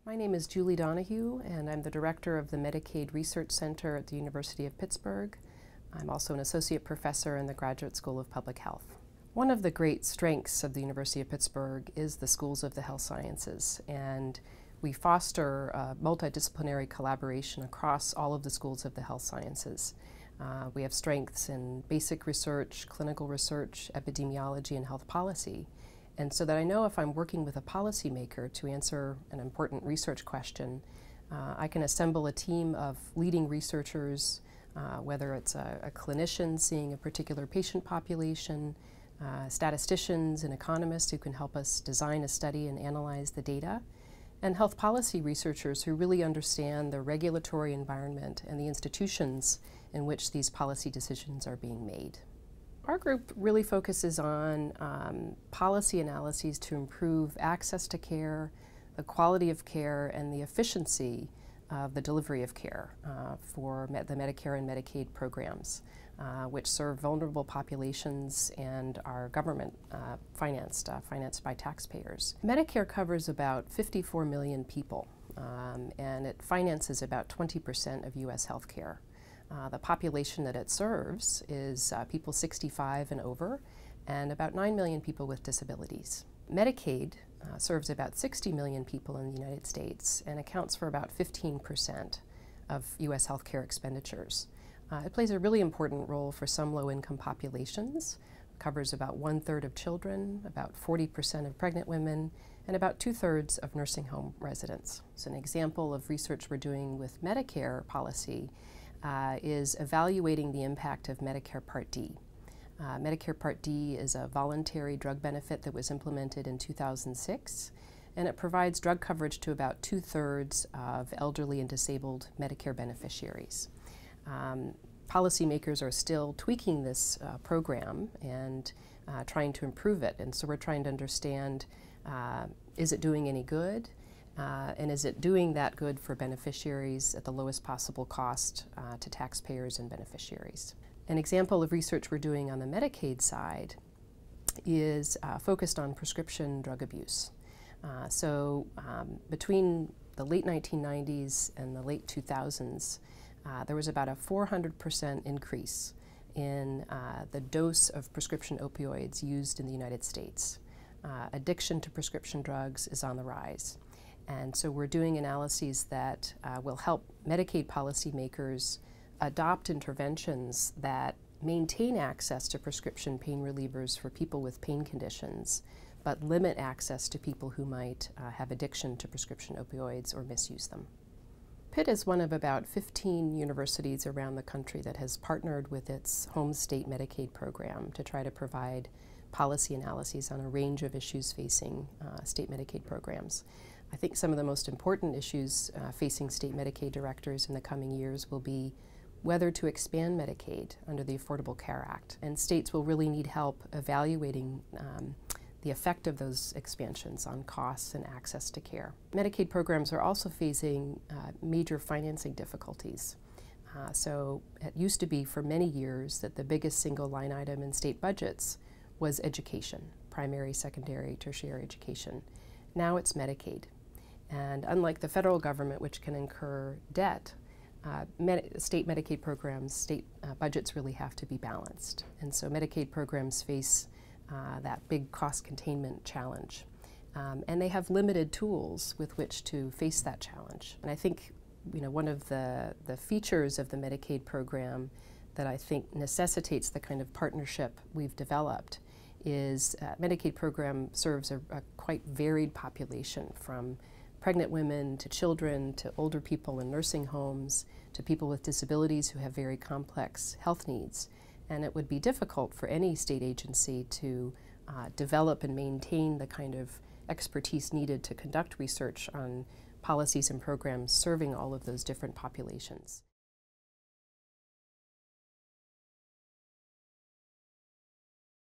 My name is Julie Donahue, and I'm the director of the Medicaid Research Center at the University of Pittsburgh. I'm also an associate professor in the Graduate School of Public Health. One of the great strengths of the University of Pittsburgh is the schools of the health sciences, and we foster multidisciplinary collaboration across all of the schools of the health sciences. We have strengths in basic research, clinical research, epidemiology, and health policy. And so that I know if I'm working with a policymaker to answer an important research question, I can assemble a team of leading researchers, whether it's a clinician seeing a particular patient population, statisticians and economists who can help us design a study and analyze the data, and health policy researchers who really understand the regulatory environment and the institutions in which these policy decisions are being made. Our group really focuses on policy analyses to improve access to care, the quality of care, and the efficiency of the delivery of care for the Medicare and Medicaid programs, which serve vulnerable populations and are government financed by taxpayers. Medicare covers about 54 million people, and it finances about 20% of U.S. health care. The population that it serves is people 65 and over, and about 9 million people with disabilities. Medicaid serves about 60 million people in the United States and accounts for about 15% of U.S. healthcare expenditures. It plays a really important role for some low-income populations. It covers about 1/3 of children, about 40% of pregnant women, and about 2/3 of nursing home residents. So an example of research we're doing with Medicare policy is evaluating the impact of Medicare Part D. Medicare Part D is a voluntary drug benefit that was implemented in 2006, and it provides drug coverage to about 2/3 of elderly and disabled Medicare beneficiaries. Policymakers are still tweaking this program and trying to improve it, and so we're trying to understand, is it doing any good? And is it doing that good for beneficiaries at the lowest possible cost to taxpayers and beneficiaries? An example of research we're doing on the Medicaid side is focused on prescription drug abuse. Between the late 1990s and the late 2000s, there was about a 400% increase in the dose of prescription opioids used in the United States. Addiction to prescription drugs is on the rise. And so we're doing analyses that will help Medicaid policymakers adopt interventions that maintain access to prescription pain relievers for people with pain conditions, but limit access to people who might have addiction to prescription opioids or misuse them. Pitt is one of about 15 universities around the country that has partnered with its home state Medicaid program to try to provide policy analyses on a range of issues facing state Medicaid programs. I think some of the most important issues facing state Medicaid directors in the coming years will be whether to expand Medicaid under the Affordable Care Act. And states will really need help evaluating the effect of those expansions on costs and access to care. Medicaid programs are also facing major financing difficulties. So it used to be for many years that the biggest single line item in state budgets was education, primary, secondary, tertiary education. Now it's Medicaid. And unlike the federal government, which can incur debt, state Medicaid programs, state budgets really have to be balanced. And so Medicaid programs face that big cost containment challenge. And they have limited tools with which to face that challenge. And I think one of the features of the Medicaid program that I think necessitates the kind of partnership we've developed is Medicaid program serves a quite varied population, from pregnant women to children to older people in nursing homes to people with disabilities who have very complex health needs. And it would be difficult for any state agency to develop and maintain the kind of expertise needed to conduct research on policies and programs serving all of those different populations.